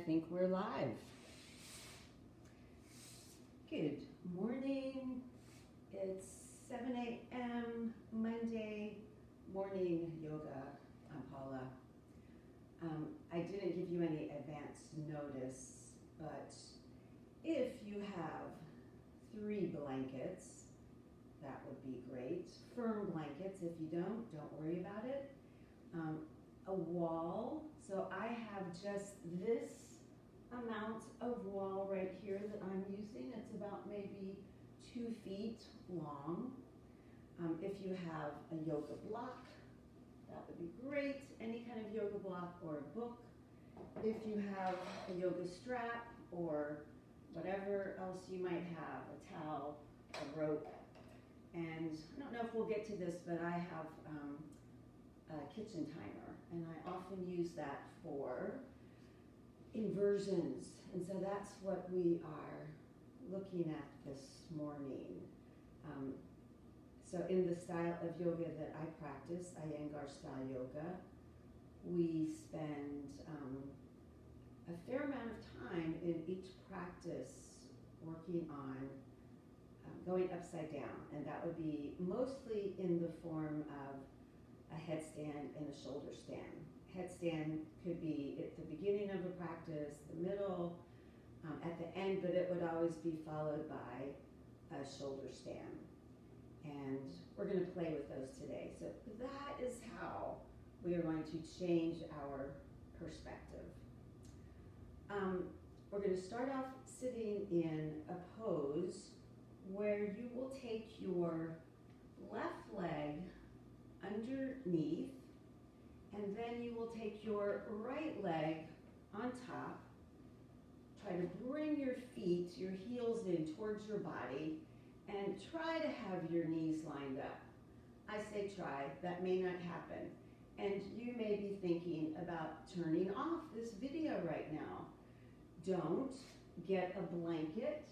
think we're live. Good morning. It's 7 a.m. Monday morning yoga. I'm Paula. I didn't give you any advance notice, but if you have 3 blankets, that would be great. Firm blankets. If you don't worry about it. A wall. So I have just this amount of wall right here that I'm using. It's about maybe 2 feet long. If you have a yoga block, that would be great. Any kind of yoga block or a book. If you have a yoga strap or whatever else you might have, a towel, a rope. And I don't know if we'll get to this, but I have a kitchen timer, and I often use that for inversions. And so that's what we are looking at this morning. So in the style of yoga that I practice, Iyengar style yoga, we spend a fair amount of time in each practice working on going upside down, and that would be mostly in the form of a headstand and a shoulder stand. Headstand could be at the beginning of a practice, the middle, at the end, but it would always be followed by a shoulder stand. And we're going to play with those today. So that is how we are going to change our perspective. We're going to start off sitting in a pose where you will take your left leg underneath, and then you will take your right leg on top. Try to bring your feet, your heels in towards your body, and try to have your knees lined up. I say try, that may not happen. And you may be thinking about turning off this video right now. Don't get a blanket.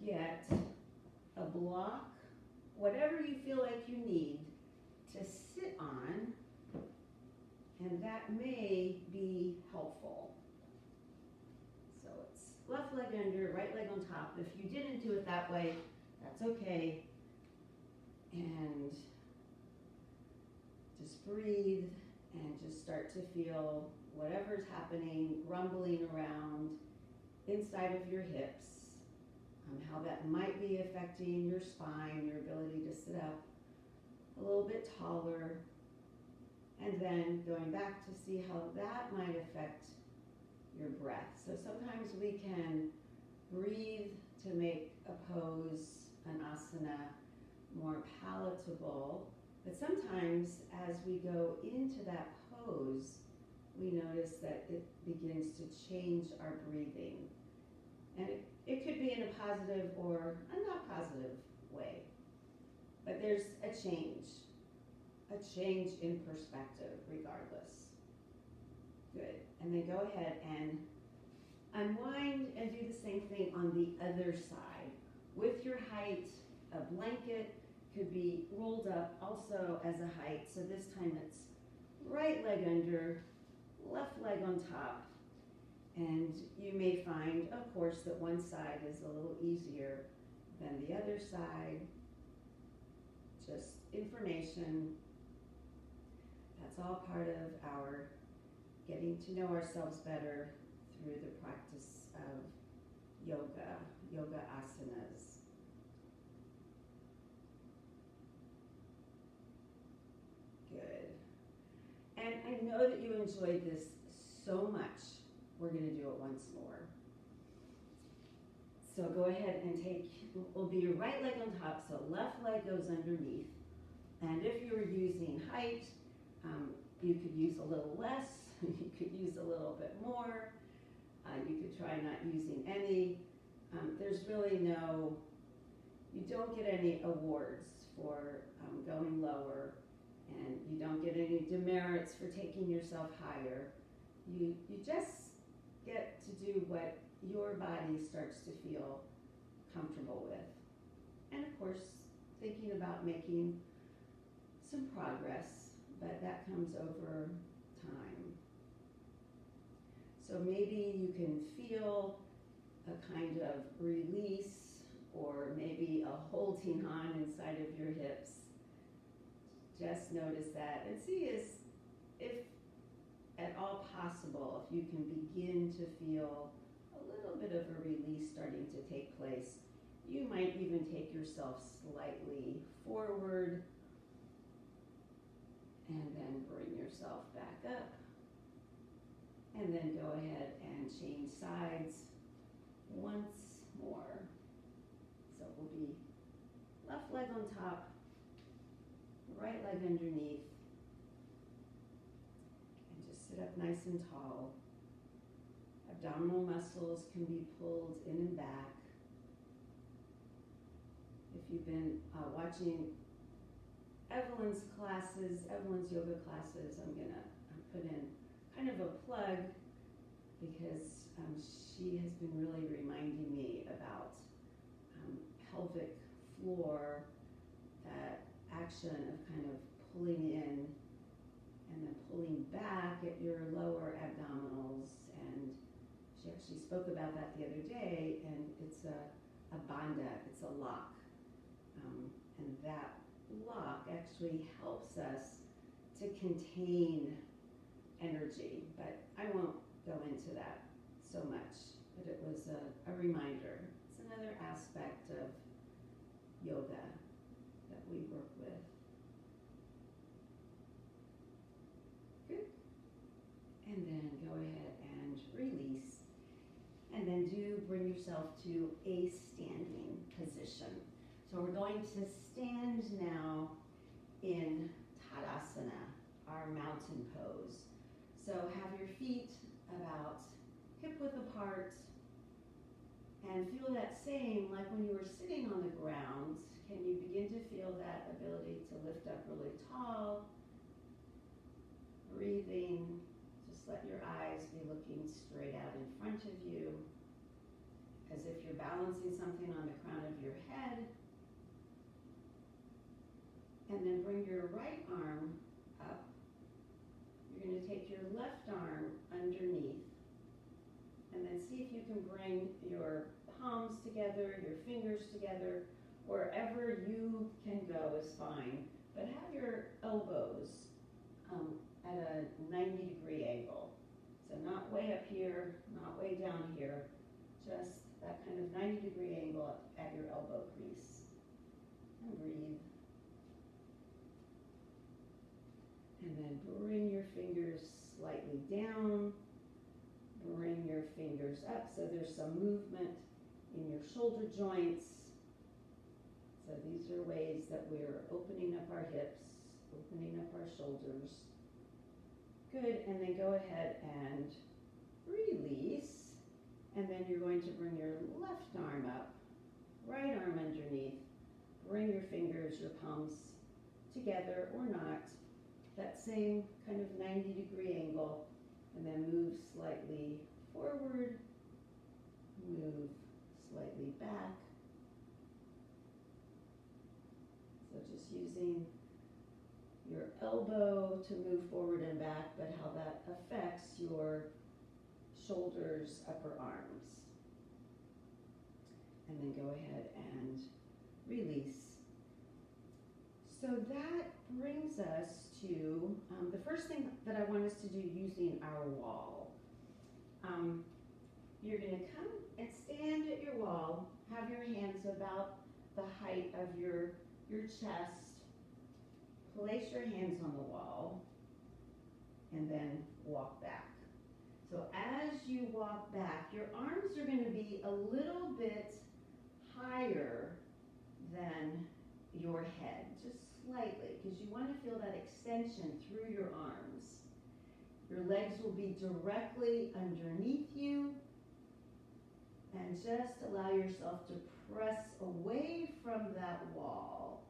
Get a block, whatever you feel like you need to sit on, and that may be helpful. So it's left leg under, right leg on top. If you didn't do it that way, that's okay. And just breathe and just start to feel whatever's happening, rumbling around inside of your hips. How that might be affecting your spine, your ability to sit up a little bit taller, and then going back to see how that might affect your breath. So sometimes we can breathe to make a pose, an asana, more palatable, but sometimes as we go into that pose, we notice that it begins to change our breathing. And it could be in a positive or a not positive way. But there's a change in perspective regardless. Good. And then go ahead and unwind and do the same thing on the other side. With your height, a blanket could be rolled up also as a height. So this time it's right leg under, left leg on top. And you may find, of course, that one side is a little easier than the other side. Just information. That's all part of our getting to know ourselves better through the practice of yoga asanas. Good. And I know that you enjoyed this so much. We're going to do it once more. So go ahead and will be your right leg on top, so left leg goes underneath. And if you were using height, you could use a little less, you could use a little bit more, you could try not using any. There's really you don't get any awards for going lower, and you don't get any demerits for taking yourself higher. You just get to do what your body starts to feel comfortable with. And of course, thinking about making some progress, but that comes over time. So maybe you can feel a kind of release or maybe a holding on inside of your hips. Just notice that and see if at all possible, if you can begin to feel a little bit of a release starting to take place. You might even take yourself slightly forward and then bring yourself back up. And then go ahead and change sides once more. So it will be left leg on top, right leg underneath. And just sit up nice and tall. Abdominal muscles can be pulled in and back. If you've been watching Evelyn's yoga classes, I'm put in kind of a plug because she has been really reminding me about pelvic floor, that action of kind of pulling in and then pulling back at your lower abdominals. And she actually spoke about that the other day, and it's a bandha, it's a lock. And that lock actually helps us to contain energy, but I won't go into that so much, but it was a reminder. It's another aspect of yoga that we work with. Good. And then go ahead and release. And then do bring yourself to a standing position. So we're going to stand now in Tadasana, our mountain pose. So have your feet about hip width apart and feel that same, like when you were sitting on the ground. Can you begin to feel that ability to lift up really tall? Breathing, just let your eyes be looking straight out in front of you, as if you're balancing something on the crown of your head. And then bring your right arm up. You're going to take your left arm underneath. And then see if you can bring your palms together, your fingers together. Wherever you can go is fine. But have your elbows at a 90-degree angle. So not way up here, not way down here. Just that kind of 90-degree angle at your elbow crease. And breathe. And then bring your fingers slightly down. Bring your fingers up so there's some movement in your shoulder joints. So these are ways that we're opening up our hips, opening up our shoulders. Good, and then go ahead and release. And then you're going to bring your left arm up, right arm underneath. Bring your fingers, your palms together or not. That same kind of 90-degree angle, and then move slightly forward, move slightly back. So just using your elbow to move forward and back, but how that affects your shoulders, upper arms. And then go ahead and release. So that brings us to the first thing that I want us to do using our wall. You're going to come and stand at your wall, have your hands about the height of your chest. Place your hands on the wall and then walk back. So as you walk back, your arms are going to be a little bit higher than your head, just slightly, because you want to feel that extension through your arms. Your legs will be directly underneath you, and just allow yourself to press away from that wall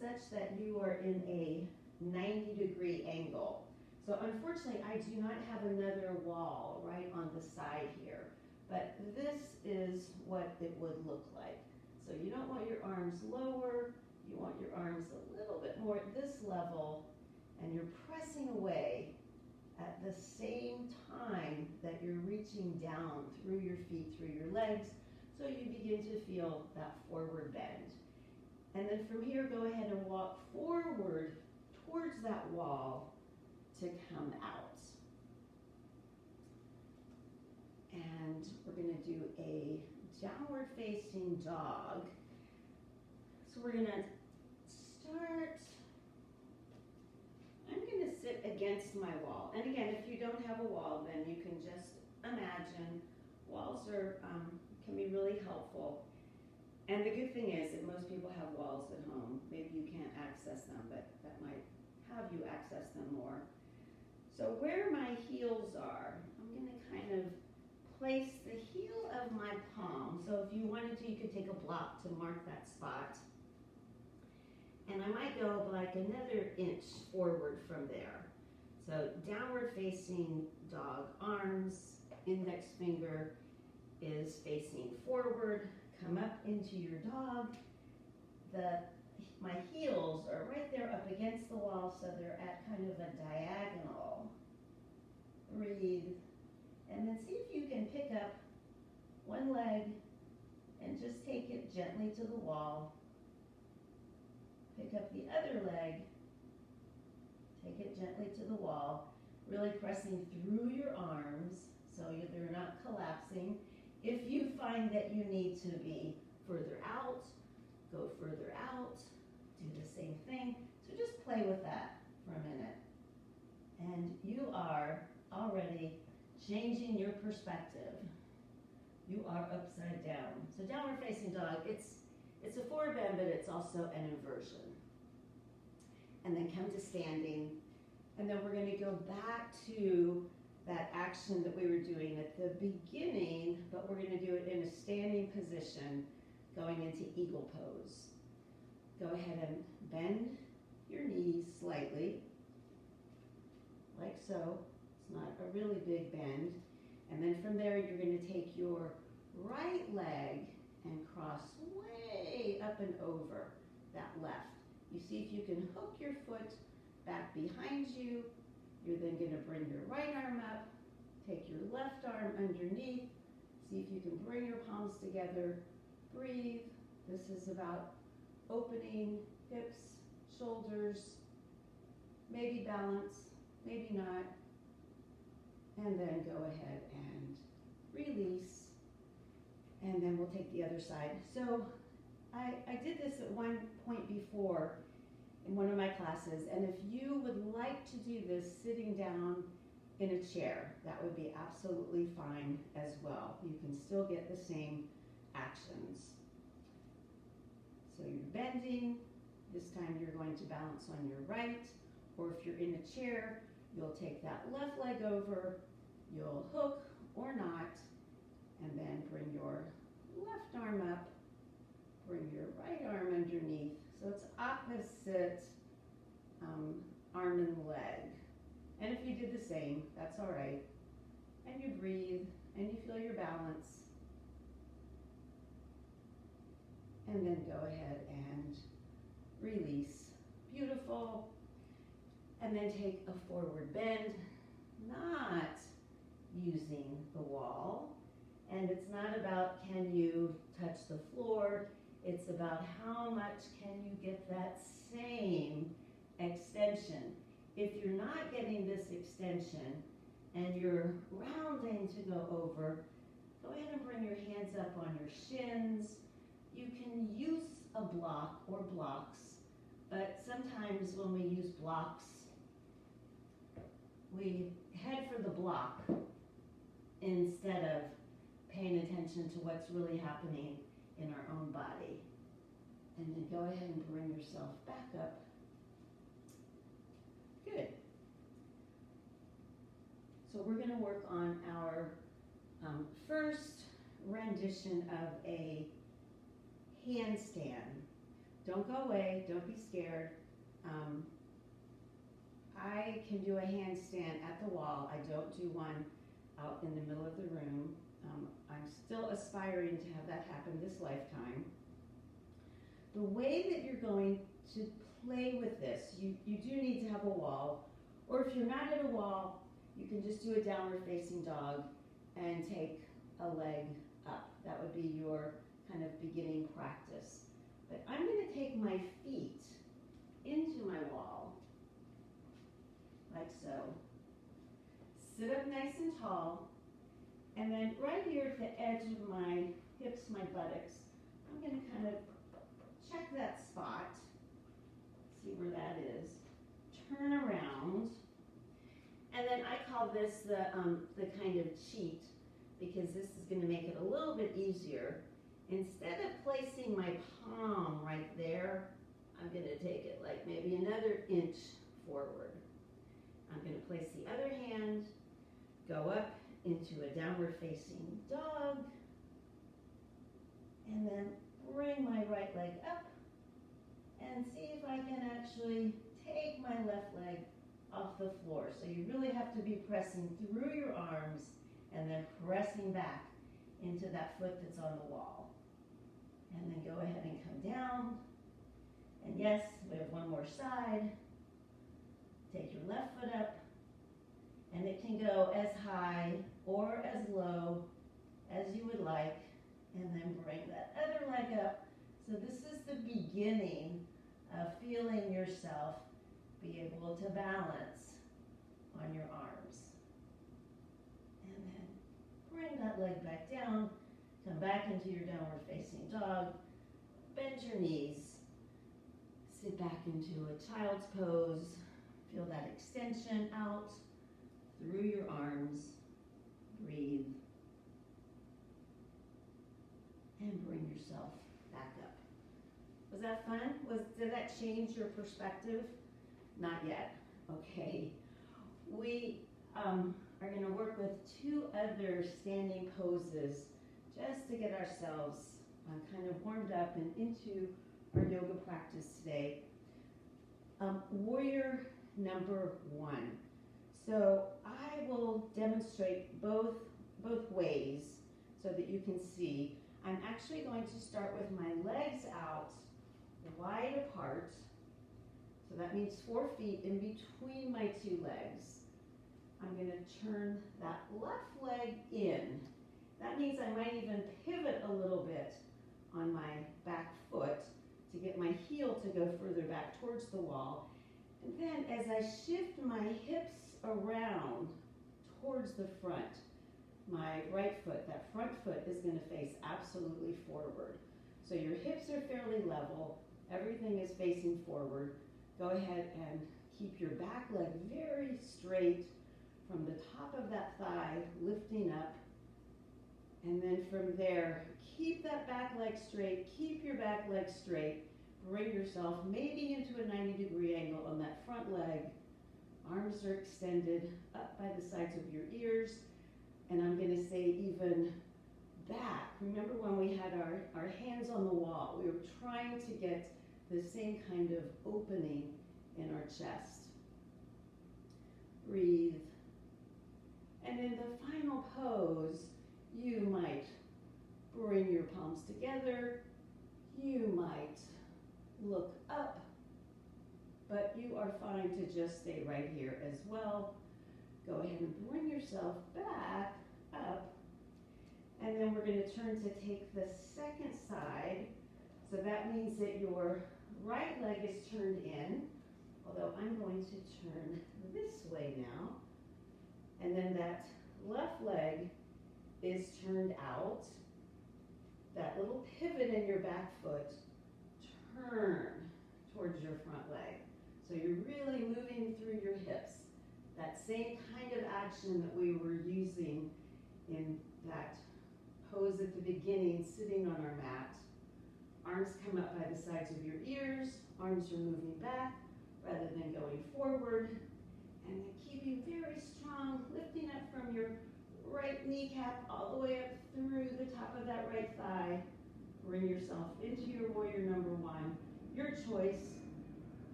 such that you are in a 90-degree angle. So unfortunately, I do not have another wall right on the side here, but this is what it would look like. So you don't want your arms lower, you want your arms a little bit more at this level, and you're pressing away at the same time that you're reaching down through your feet, through your legs, so you begin to feel that forward bend. And then from here, go ahead and walk forward towards that wall to come out. And we're going to do a downward facing dog. So we're going to start, I'm going to sit against my wall. And again, if you don't have a wall, then you can just imagine. Walls can be really helpful. And the good thing is that most people have walls at home. Maybe you can't access them, but that might have you access them more. So where my heels are, I'm going to kind of place the heel of my palm. So if you wanted to, you could take a block to mark that spot. And I might go like another inch forward from there. So downward facing dog, arms, index finger is facing forward. Come up into your dog. My heels are right there up against the wall, so they're at kind of a diagonal. Breathe. And then see if you can pick up one leg and just take it gently to the wall. Pick up the other leg, take it gently to the wall, really pressing through your arms so they're not collapsing. If you find that you need to be further out, go further out, do the same thing. So just play with that for a minute. And you are already changing your perspective. You are upside down. So downward facing dog, it's a forward bend, but it's also an inversion. And then come to standing. And then we're going to go back to that action that we were doing at the beginning, but we're going to do it in a standing position, going into eagle pose. Go ahead and bend your knees slightly, like so. It's not a really big bend. And then from there, you're going to take your right leg and cross way up and over that left. You see if you can hook your foot back behind you. You're then going to bring your right arm up, take your left arm underneath. See if you can bring your palms together. Breathe. This is about opening hips, shoulders, maybe balance, maybe not. And then go ahead and release. And then we'll take the other side. So I did this at one point before in one of my classes, and if you would like to do this sitting down in a chair, that would be absolutely fine as well. You can still get the same actions. So you're bending. This time you're going to balance on your right, or if you're in a chair, you'll take that left leg over, you'll hook or not, and then bring your left arm up, bring your right arm underneath. So it's opposite arm and leg. And if you did the same, that's all right. And you breathe, and you feel your balance. And then go ahead and release. Beautiful. And then take a forward bend, not using the wall. And it's not about can you touch the floor. It's about how much can you get that same extension. If you're not getting this extension and you're rounding to go over, go ahead and bring your hands up on your shins. You can use a block or blocks, but sometimes when we use blocks, we head for the block instead of paying attention to what's really happening in our own body. And then go ahead and bring yourself back up. Good. So we're going to work on our first rendition of a handstand. Don't go away, don't be scared. I can do a handstand at the wall. I don't do one out in the middle of the room. I'm still aspiring to have that happen this lifetime. The way that you're going to play with this, you do need to have a wall, or if you're not at a wall, you can just do a downward facing dog and take a leg up. That would be your kind of beginning practice. But I'm going to take my feet into my wall, like so. Sit up nice and tall, and then right here at the edge of my hips, my buttocks, I'm going to kind of check that spot, see where that is, turn around, and then I call this the kind of cheat, because this is going to make it a little bit easier. Instead of placing my palm right there, I'm going to take it like maybe another inch forward. I'm going to place the other hand, go up into a downward facing dog, and then bring my right leg up and see if I can actually take my left leg off the floor. So you really have to be pressing through your arms and then pressing back into that foot that's on the wall. And then go ahead and come down. And yes, we have one more side. Take your left foot up, and it can go as high or as low as you would like, and then bring that other leg up. So this is the beginning of feeling yourself be able to balance on your arms. And then bring that leg back down, come back into your downward facing dog, bend your knees, sit back into a child's pose, feel that extension out through your arms, breathe, and bring yourself back up. Was that fun? Did that change your perspective? Not yet. Okay. We are going to work with two other standing poses just to get ourselves kind of warmed up and into our yoga practice today. Warrior number one. So I will demonstrate both ways so that you can see. I'm actually going to start with my legs out wide apart. So that means 4 feet in between my two legs. I'm going to turn that left leg in. That means I might even pivot a little bit on my back foot to get my heel to go further back towards the wall. And then as I shift my hips around towards the front, my right foot, that front foot is going to face absolutely forward. So your hips are fairly level, everything is facing forward. Go ahead and keep your back leg very straight from the top of that thigh, lifting up. And then from there, keep that back leg straight, keep your back leg straight. Bring yourself maybe into a 90-degree angle on that front leg. Arms are extended up by the sides of your ears. And I'm going to say even back. Remember when we had our hands on the wall? We were trying to get the same kind of opening in our chest. Breathe. And in the final pose, you might bring your palms together. You might look up, but you are fine to just stay right here as well. Go ahead and bring yourself back up. And then we're going to turn to take the second side. So that means that your right leg is turned in, although I'm going to turn this way now. And then that left leg is turned out. That little pivot in your back foot, turn towards your front leg. So you're really moving through your hips. That same kind of action that we were using in that pose at the beginning, sitting on our mat. Arms come up by the sides of your ears. Arms are moving back rather than going forward. And then keeping very strong, lifting up from your right kneecap all the way up through the top of that right thigh. Bring yourself into your warrior number one. Your choice.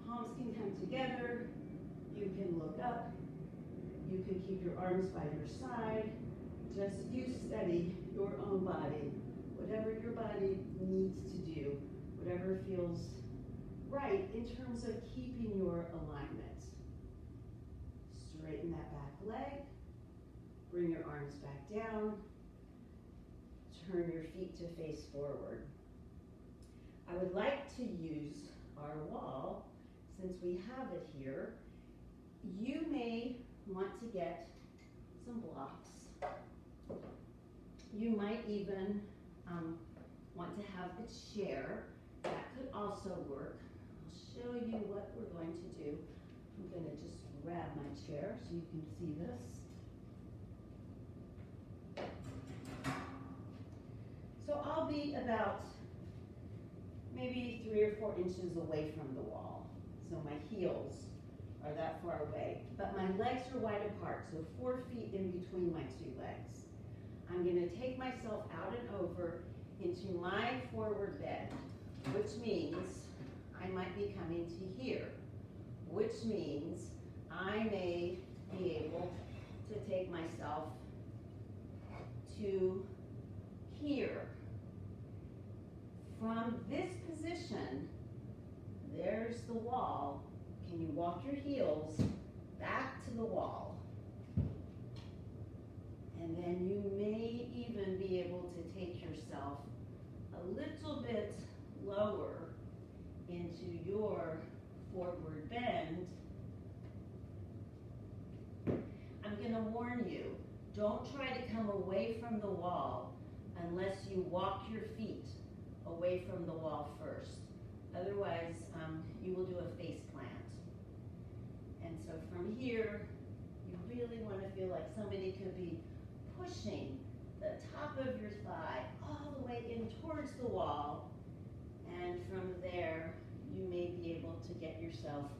Palms can come together. You can look up. You can keep your arms by your side. Just you study your own body. Whatever your body needs to do. Whatever feels right in terms of keeping your alignment. Straighten that back leg. arms back down. Turn your feet to face forward. I would like to use our wall, since we have it here. You may want to get some blocks. You might even want to have a chair. That could also work. I'll show you what we're going to do. I'm going to just grab my chair so you can see this. So I'll be about maybe 3 or 4 inches away from the wall. So my heels are that far away. But my legs are wide apart, so 4 feet in between my 2 legs. I'm going to take myself out and over into my forward bend, which means I might be coming to here, which means I may be able to take myself to here. From this position, there's the wall. Can you walk your heels back to the wall? And then you may even be able to take yourself a little bit lower into your forward bend. I'm going to warn you, don't try to come away from the wall unless you walk your feet away from the wall first. Otherwise, you will do a face plant. And so from here, you really want to feel like somebody could be pushing the top of your thigh all the way in towards the wall. And from there, you may be able to get yourself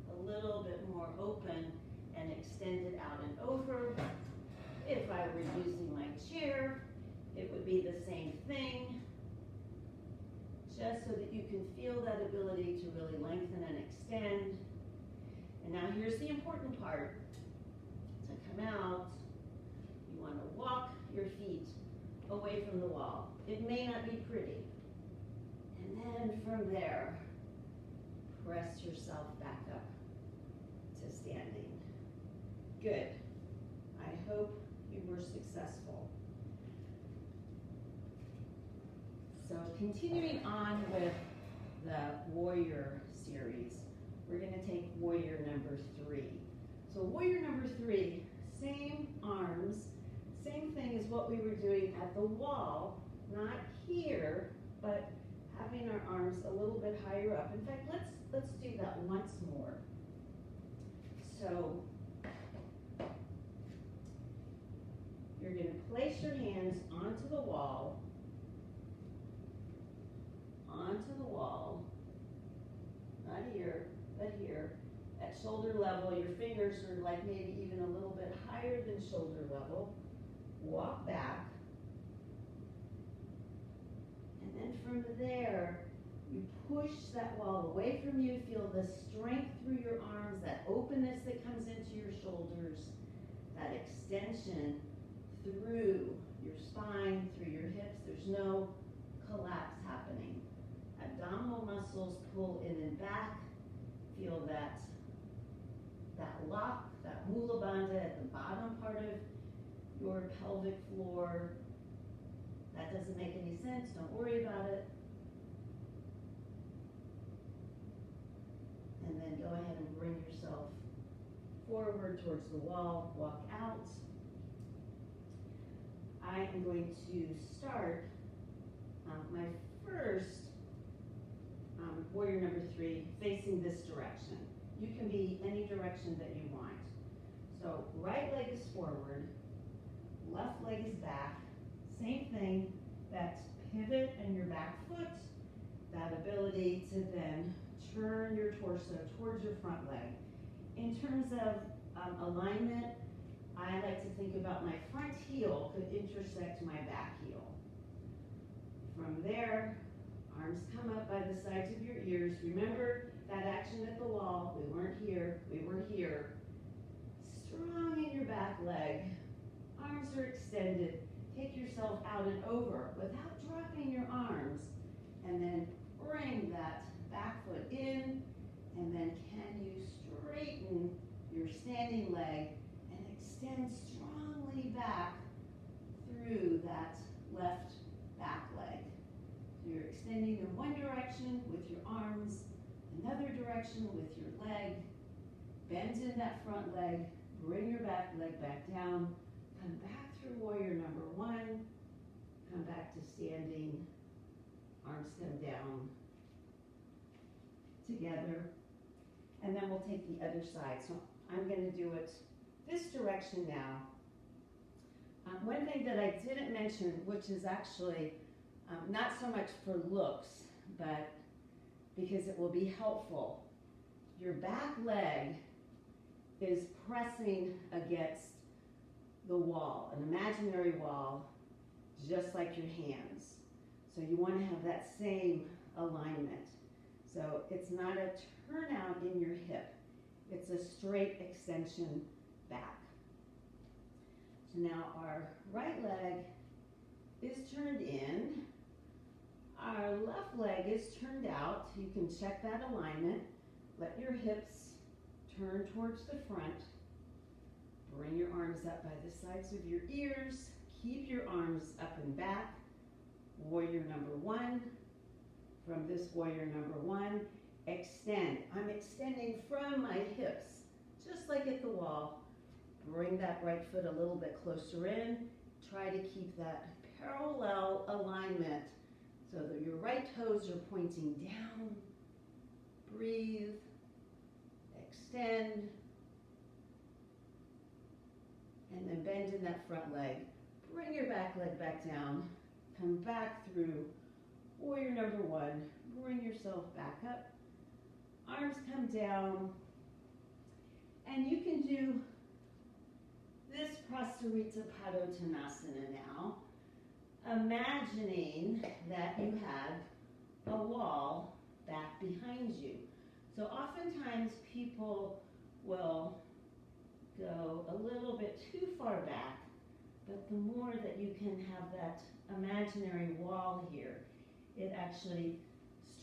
a little bit more open and extended out and over. If I were using my chair, it would be the same thing, just so that you can feel that ability to really lengthen and extend. And now here's the important part. To come out, you want to walk your feet away from the wall. It may not be pretty. And then from there, press yourself back up to standing. Good. I hope you were successful. So continuing on with the warrior series, we're going to take warrior number 3. So warrior number 3, same arms, same thing as what we were doing at the wall, not here, but having our arms a little bit higher up. In fact, let's do that once more. So you're going to place your hands onto the wall, not here, but here, at shoulder level. Your fingers are like maybe even a little bit higher than shoulder level. Walk back. And then from there, you push that wall away from you. Feel the strength through your arms, that openness that comes into your shoulders, that extension through your spine, through your hips. There's no collapse happening. Abdominal muscles pull in and back. Feel that lock, that mula bandha at the bottom part of your pelvic floor. That doesn't make any sense. Don't worry about it. And then go ahead and bring yourself forward towards the wall. Walk out. I am going to start my first warrior number 3 facing this direction. You can be any direction that you want. So right leg is forward, left leg is back. Same thing, that pivot and your back foot, that ability to then turn your torso towards your front leg. In terms of alignment, I like to think about my front heel could intersect my back heel. From there, arms come up by the sides of your ears. Remember that action at the wall. We weren't here, we were here. Strong in your back leg. Arms are extended. Take yourself out and over without dropping your arms. And then bring that back foot in. And then can you straighten your standing leg and extend strongly back through that left back leg. So you're extending in one direction with your arms, another direction with your leg. Bend in that front leg, bring your back leg back down, come back through warrior number one, come back to standing, arms come down together, and then we'll take the other side. So I'm going to do it this direction now. One thing that I didn't mention, which is actually not so much for looks, but because it will be helpful, your back leg is pressing against the wall, an imaginary wall, just like your hands. So you want to have that same alignment. So it's not a turnout in your hip, it's a straight extension back. So now our right leg is turned in, our left leg is turned out. You can check that alignment. Let your hips turn towards the front. Bring your arms up by the sides of your ears. Keep your arms up and back. Warrior number one. From this warrior number one, extend. I'm extending from my hips, just like at the wall. Bring that right foot a little bit closer in. Try to keep that parallel alignment so that your right toes are pointing down. Breathe. Extend. And then bend in that front leg. Bring your back leg back down. Come back through warrior number one. Bring yourself back up. Arms come down. And you can do this Padottanasana now, imagining that you have a wall back behind you. So oftentimes people will go a little bit too far back, but the more that you can have that imaginary wall here, it actually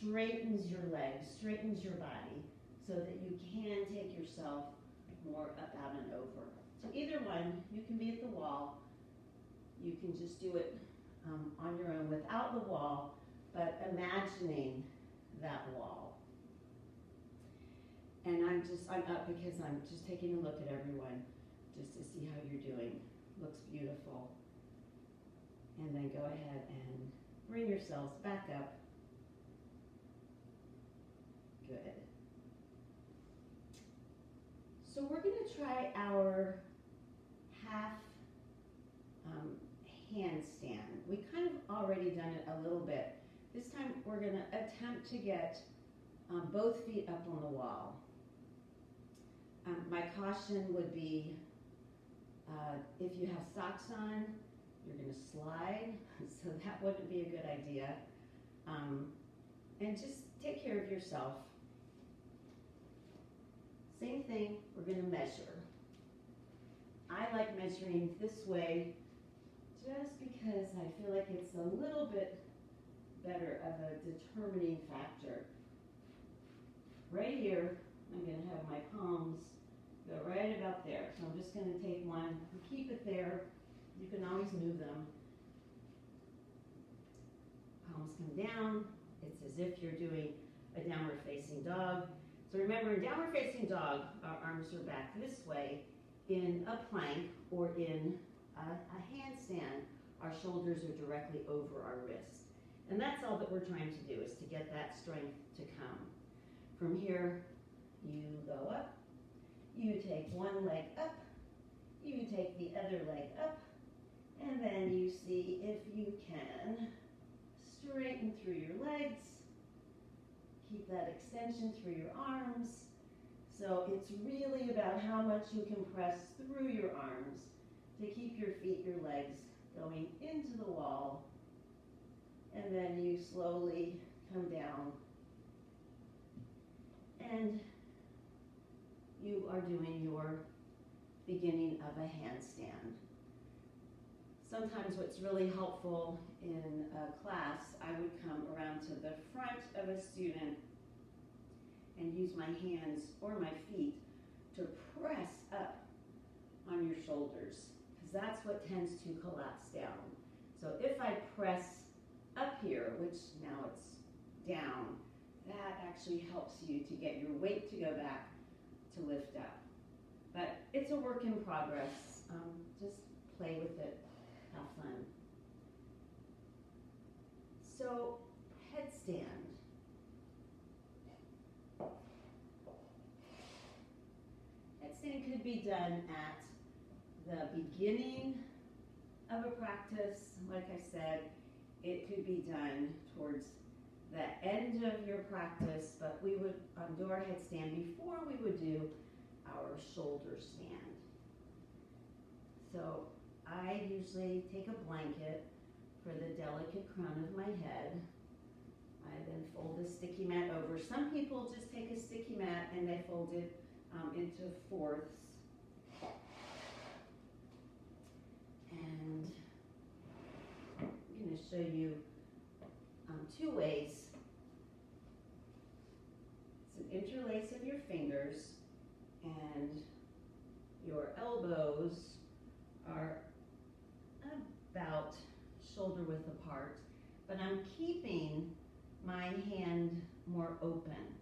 straightens your legs, straightens your body, so that you can take yourself more up, out, and over. So either one, you can be at the wall, you can just do it on your own without the wall, but imagining that wall. And I'm up because I'm just taking a look at everyone just to see how you're doing. Looks beautiful. And then go ahead and bring yourselves back up. Good. So we're going to try our half handstand. We kind of already done it a little bit. This time we're going to attempt to get both feet up on the wall. My caution would be if you have socks on, you're going to slide, so that wouldn't be a good idea. And just take care of yourself. Same thing, we're going to measure. I like measuring this way just because I feel like it's a little bit better of a determining factor. Right here, I'm going to have my palms go right about there. So I'm just going to take one and keep it there. You can always move them. Palms come down. It's as if you're doing a downward facing dog. So remember, in downward facing dog, our arms are back this way. In a plank or in a handstand, our shoulders are directly over our wrists. And that's all that we're trying to do, is to get that strength to come. From here, you go up, you take one leg up, you take the other leg up, and then you see if you can straighten through your legs, keep that extension through your arms. So it's really about how much you can press through your arms to keep your feet, your legs going into the wall, and then you slowly come down and you are doing your beginning of a handstand. Sometimes what's really helpful in a class, I would come around to the front of a student and use my hands or my feet to press up on your shoulders, because because that's what tends to collapse down. So if I press up here, which now it's down, that actually helps you to get your weight to go back to lift up. But it's a work in progress. Just play with it, have fun. So, headstand. Headstand could be done at the beginning of a practice. Like I said, it could be done towards the end of your practice, but we would do our headstand before we would do our shoulder stand. So I usually take a blanket for the delicate crown of my head. I then fold the sticky mat over. Some people just take a sticky mat and they fold it into fourths. And I'm going to show you two ways. It's an interlace of your fingers, and your elbows are about shoulder width apart, but I'm keeping my hand more open,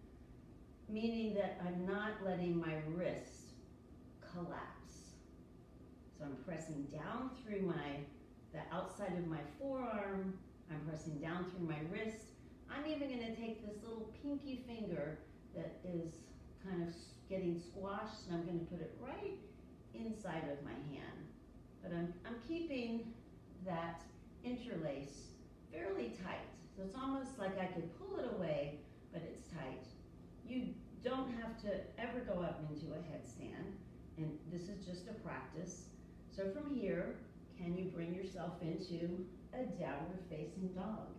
meaning that I'm not letting my wrist collapse. So I'm pressing down through the outside of my forearm, I'm pressing down through my wrist. I'm even going to take this little pinky finger that is kind of getting squashed, and I'm going to put it right inside of my hand. But I'm keeping that interlace fairly tight. So it's almost like I could pull it away, but it's tight. You don't have to ever go up into a headstand, and this is just a practice. So from here, can you bring yourself into a downward facing dog?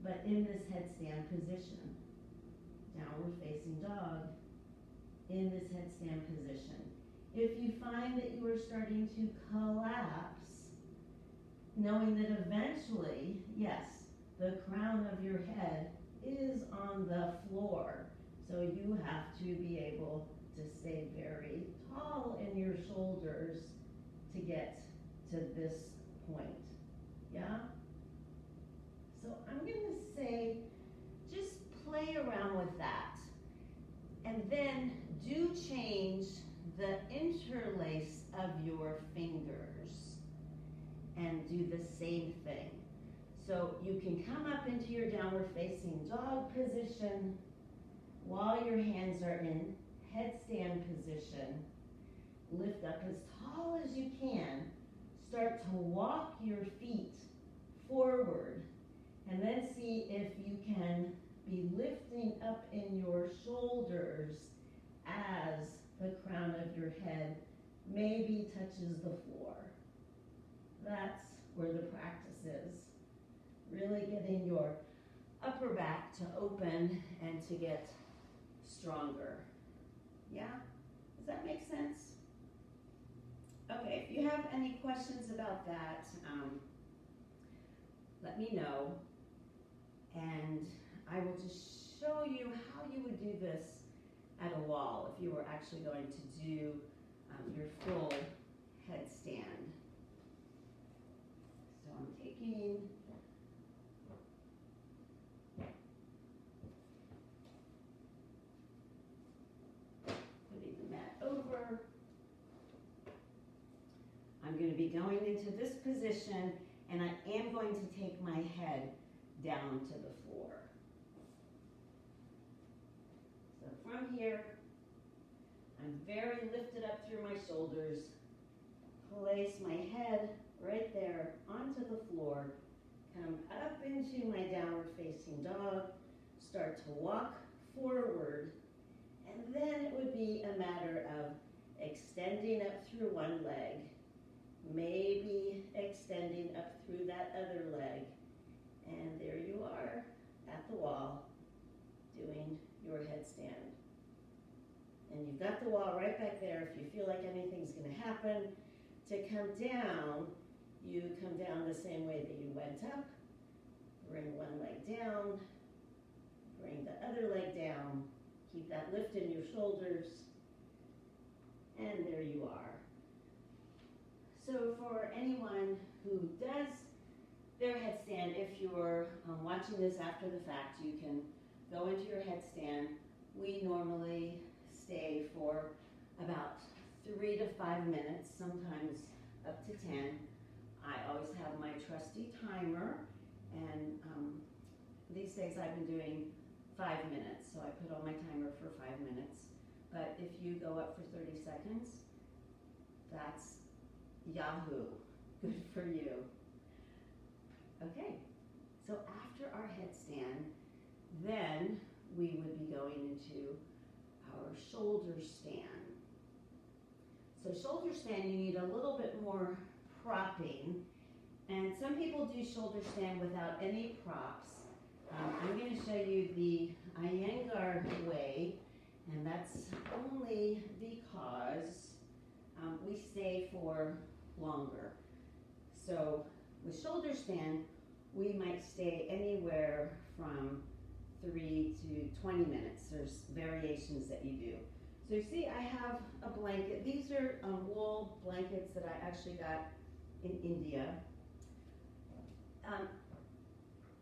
But in this headstand position, downward facing dog, in this headstand position. If you find that you are starting to collapse, knowing that eventually, yes, the crown of your head is on the floor, so you have to be able to stay very tall in your shoulders to get to this point. Yeah? So I'm going to say, just play around with that. And then do change the interlace of your fingers and do the same thing. So you can come up into your downward facing dog position while your hands are in headstand position. Lift up as tall as you can. Start to walk your feet forward, and then see if you can be lifting up in your shoulders as the crown of your head maybe touches the floor. That's where the practice is. Really getting your upper back to open and to get stronger. Yeah? Does that make sense? Okay, if you have any questions about that, let me know, and I will just show you how you would do this at a wall if you were actually going to do your full headstand. So I'm taking putting the mat over. I'm going to be going into this position, and I am going to take my head down to the floor. So from here, I'm very lifted up through my shoulders. Place my head right there onto the floor. Come up into my downward facing dog. Start to walk forward. And then it would be a matter of extending up through one leg. Maybe extending up through that other leg. And there you are at the wall doing your headstand. And you've got the wall right back there. If you feel like anything's going to happen, to come down, you come down the same way that you went up. Bring one leg down, bring the other leg down. Keep that lift in your shoulders. And there you are. So for anyone who does their headstand, if you're watching this after the fact, you can go into your headstand. We normally stay for about 3 to 5 minutes, sometimes up to 10. I always have my trusty timer, and these days I've been doing 5 minutes, so I put on my timer for 5 minutes. But if you go up for 30 seconds, that's Yahoo, good for you. Okay, so after our headstand, then we would be going into our shoulder stand. So shoulder stand, you need a little bit more propping, and some people do shoulder stand without any props. I'm going to show you the Iyengar way, and that's only because we stay for longer. So with shoulder stand, we might stay anywhere from 3 to 20 minutes. There's variations that you do. So you see I have a blanket. These are wool blankets that I actually got in India.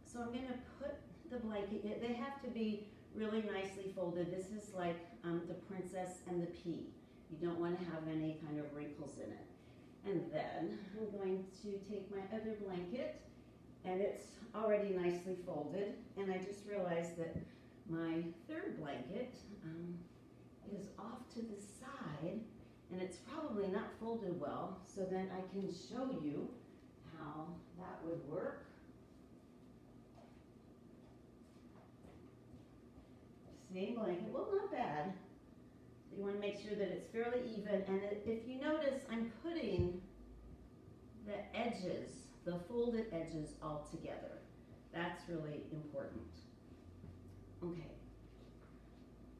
So I'm going to put the blanket, they have to be really nicely folded. This is like the Princess and the Pea. You don't want to have any kind of wrinkles in it. And then I'm going to take my other blanket, and it's already nicely folded, and I just realized that my third blanket is off to the side, and it's probably not folded well, so then I can show you how that would work. Same blanket, well, not bad. You want to make sure that it's fairly even, and if you notice, I'm putting the edges, the folded edges all together. That's really important. Okay.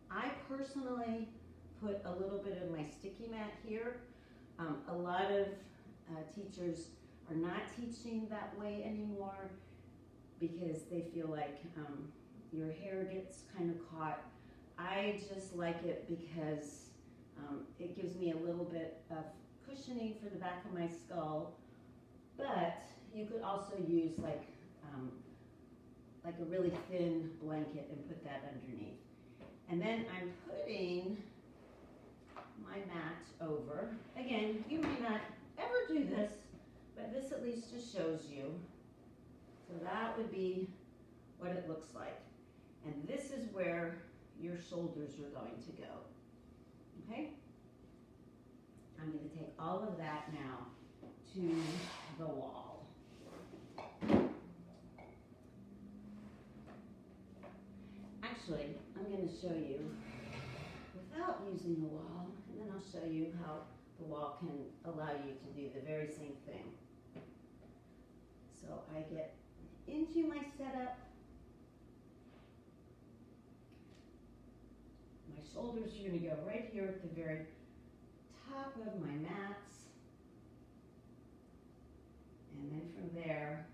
I personally put a little bit of my sticky mat here. A lot of teachers are not teaching that way anymore because they feel like your hair gets kind of caught. I just like it because it gives me a little bit of cushioning for the back of my skull, but you could also use like a really thin blanket and put that underneath. And then I'm putting my mat over. Again, you may not ever do this, but this at least just shows you. So that would be what it looks like. And this is where your shoulders are going to go. Okay? I'm going to take all of that now to the wall. Actually, I'm going to show you without using the wall, and then I'll show you how the wall can allow you to do the very same thing. So I get into my setup. My shoulders are going to go right here at the very top of my mats. And then from there,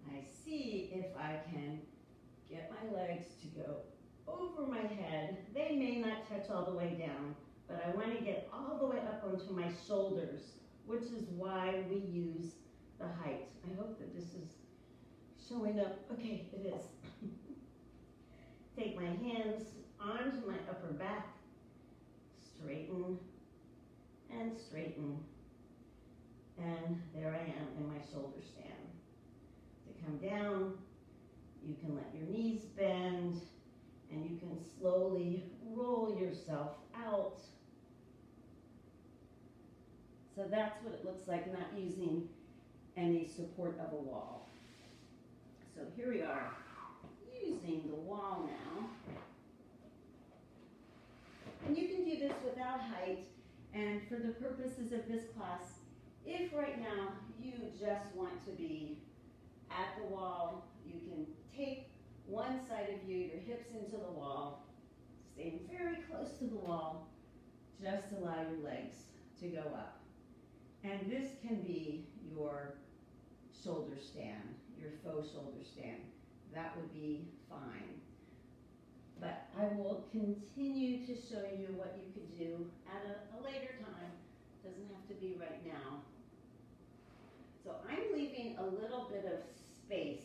I see if I can get my legs to go over my head. They may not touch all the way down, but I want to get all the way up onto my shoulders, which is why we use the height. I hope that this is showing up. Okay, it is. Take my hands onto my upper back, straighten and straighten, and there I am in my shoulder stand. To come down, you can let your knees bend, and you can slowly roll yourself out. So that's what it looks like, not using any support of a wall. So here we are, using the wall now. And you can do this without height, and for the purposes of this class, if right now you just want to be at the wall, you can take one side of you, your hips into the wall, staying very close to the wall, just allow your legs to go up. And this can be your shoulder stand, your faux shoulder stand. That would be fine. But I will continue to show you what you could do at a later time. Doesn't have to be right now. So I'm leaving a little bit of space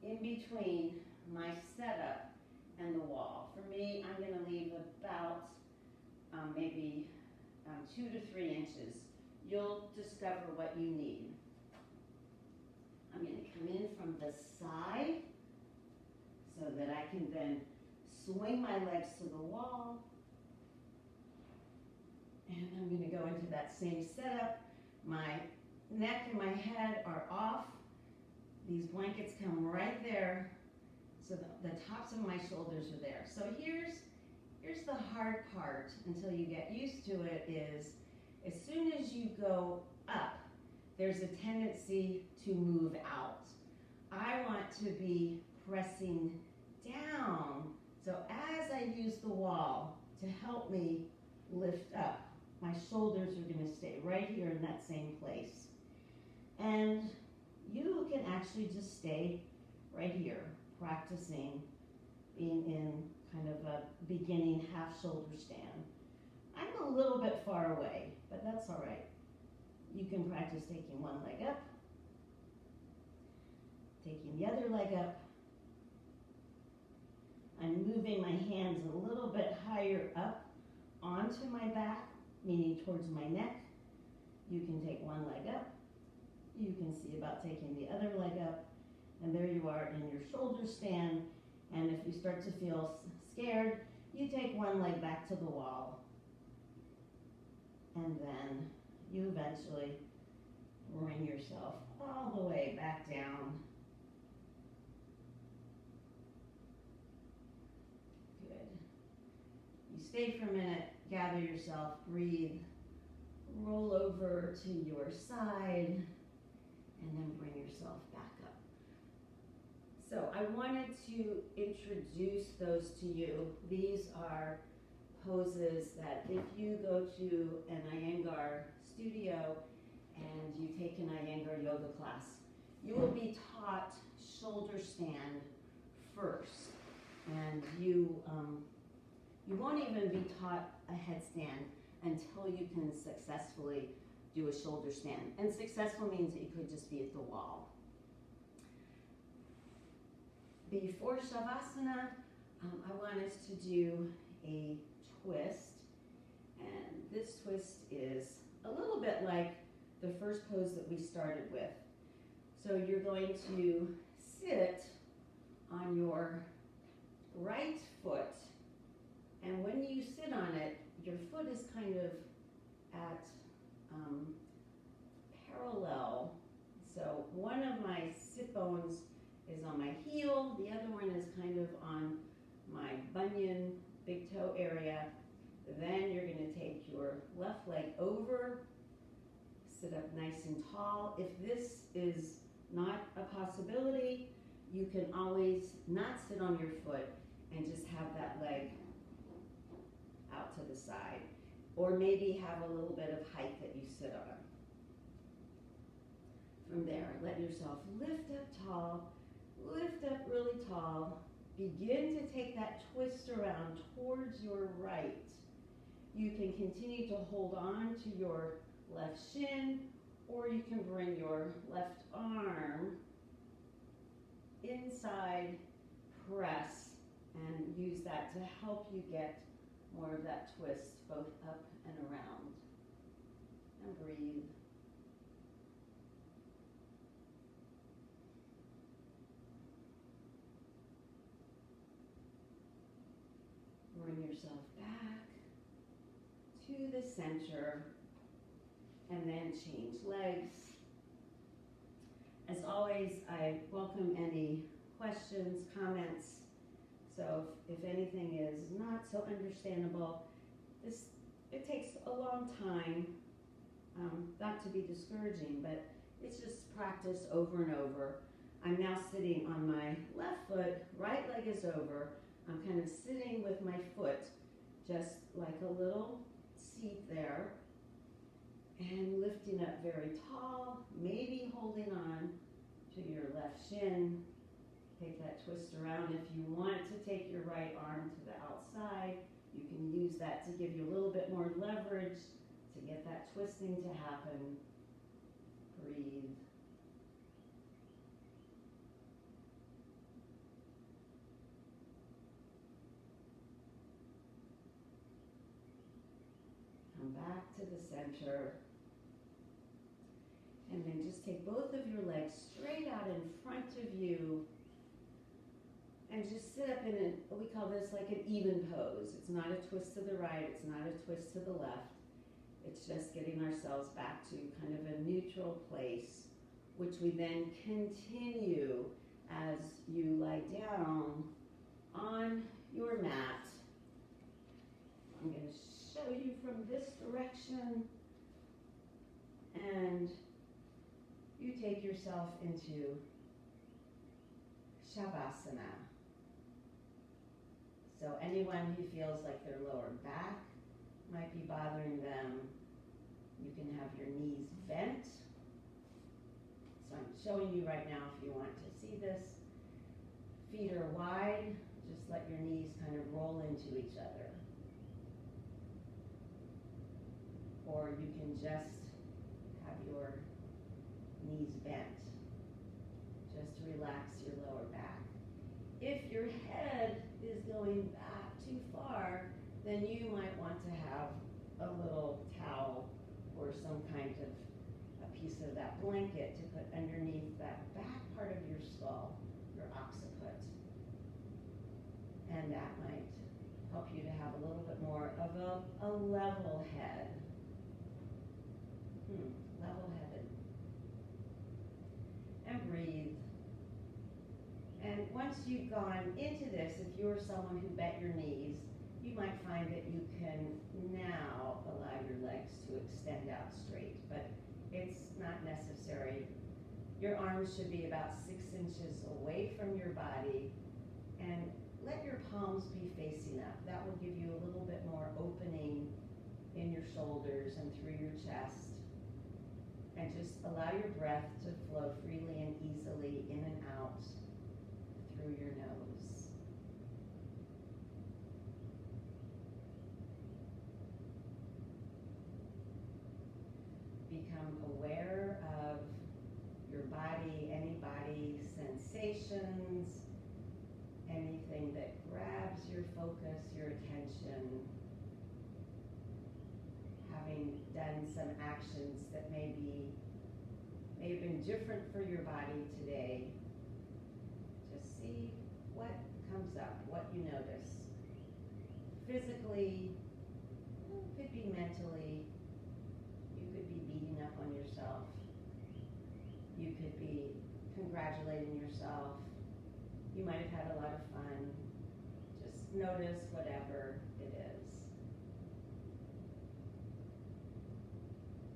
in between my setup and the wall. For me, I'm going to leave about maybe 2 to 3 inches. You'll discover what you need. I'm going to come in from the side so that I can then swing my legs to the wall. And I'm going to go into that same setup. My neck and my head are off. These blankets come right there. So the tops of my shoulders are there. So here's the hard part until you get used to it is as soon as you go up, there's a tendency to move out. I want to be pressing down. So as I use the wall to help me lift up, my shoulders are going to stay right here in that same place. And you can actually just stay right here, practicing being in kind of a beginning half shoulder stand. I'm a little bit far away, but that's all right. You can practice taking one leg up, taking the other leg up. I'm moving my hands a little bit higher up onto my back, meaning towards my neck. You can take one leg up. You can see about taking the other leg up. And there you are in your shoulder stand. And if you start to feel scared, you take one leg back to the wall. And then you eventually bring yourself all the way back down. Good. You stay for a minute, gather yourself, breathe, roll over to your side, and then bring yourself back up. So I wanted to introduce those to you. These are poses that if you go to an Iyengar studio and you take an Iyengar yoga class, you will be taught shoulder stand first. And you won't even be taught a headstand until you can successfully do a shoulder stand. And successful means that you could just be at the wall. Before Shavasana, I want us to do a twist. And this twist is a little bit like the first pose that we started with. So you're going to sit on your right foot, and when you sit on it, your foot is kind of at parallel. So one of my sit bones is on my heel, the other one is kind of on my bunion, big toe area. Then you're going to take your left leg over, sit up nice and tall. If this is not a possibility, you can always not sit on your foot and just have that leg out to the side. Or maybe have a little bit of height that you sit on. From there, let yourself lift up tall, lift up really tall. Begin to take that twist around towards your right. You can continue to hold on to your left shin, or you can bring your left arm inside, press, and use that to help you get more of that twist both up and around. And breathe. Bring yourself back to the center and then change legs. As always, I welcome any questions, comments. So if anything is not so understandable, it takes a long time, not to be discouraging, but it's just practice over and over. I'm now sitting on my left foot, right leg is over. I'm kind of sitting with my foot just like a little seat there and lifting up very tall, maybe holding on to your left shin. Take that twist around. If you want to take your right arm to the outside, you can use that to give you a little bit more leverage to get that twisting to happen. Breathe. Come back to the center. And then just take both of your legs straight out in front of you and just sit up in we call this like an even pose. It's not a twist to the right, it's not a twist to the left. It's just getting ourselves back to kind of a neutral place, which we then continue as you lie down on your mat. I'm going to show you from this direction, and you take yourself into Shavasana. So anyone who feels like their lower back might be bothering them, you can have your knees bent. So I'm showing you right now if you want to see this. Feet are wide, just let your knees kind of roll into each other. Or you can just have your knees bent. Just relax your lower back. If your head is going back too far, then you might want to have a little towel or some kind of a piece of that blanket to put underneath that back part of your skull, your occiput. And that might help you to have a little bit more of a level head. Level-headed. And breathe. And once you've gone into this, if you're someone who bent your knees, you might find that you can now allow your legs to extend out straight, but it's not necessary. Your arms should be about 6 inches away from your body, and let your palms be facing up. That will give you a little bit more opening in your shoulders and through your chest. And just allow your breath to flow freely and easily in and out through your nose. Become aware of your body, any body sensations, anything that grabs your focus, your attention. Having done some actions that may have been different for your body today, just see what comes up, what you notice. Physically, could be mentally, you could be beating up on yourself. You could be congratulating yourself. You might have had a lot of fun. Just notice whatever it is.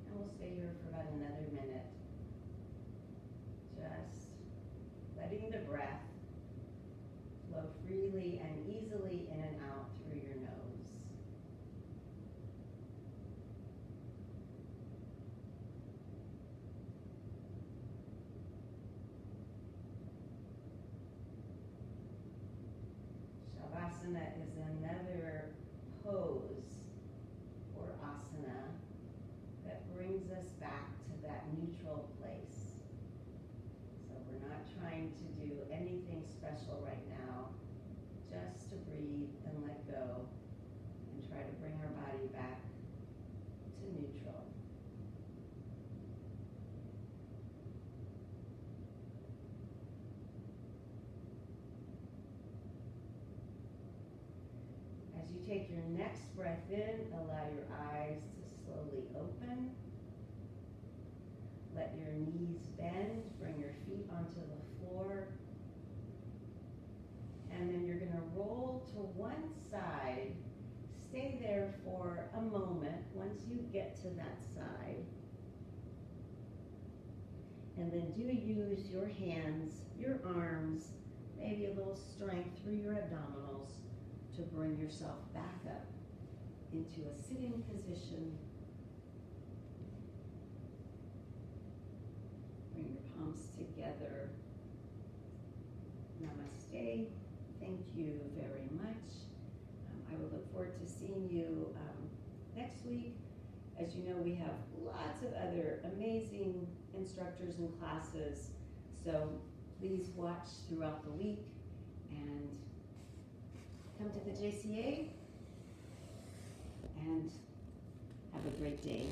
And we'll stay here for about another minute. Just letting the breath flow freely and easily in and out through your nose. Shavasana is another pose or asana that brings us back to that neutral place. So we're not trying to do anything special right now, just to breathe and let go and try to bring our body back to neutral. As you take your next breath in, allow your eyes to slowly open. Let your knees bend, bring your feet onto the floor. And then you're going to roll to one side. Stay there for a moment once you get to that side. And then do use your hands, your arms, maybe a little strength through your abdominals to bring yourself back up into a sitting position. Bring your palms together. Namaste. Thank you very much. I will look forward to seeing you next week. As you know, we have lots of other amazing instructors and classes, so please watch throughout the week and come to the JCA and have a great day.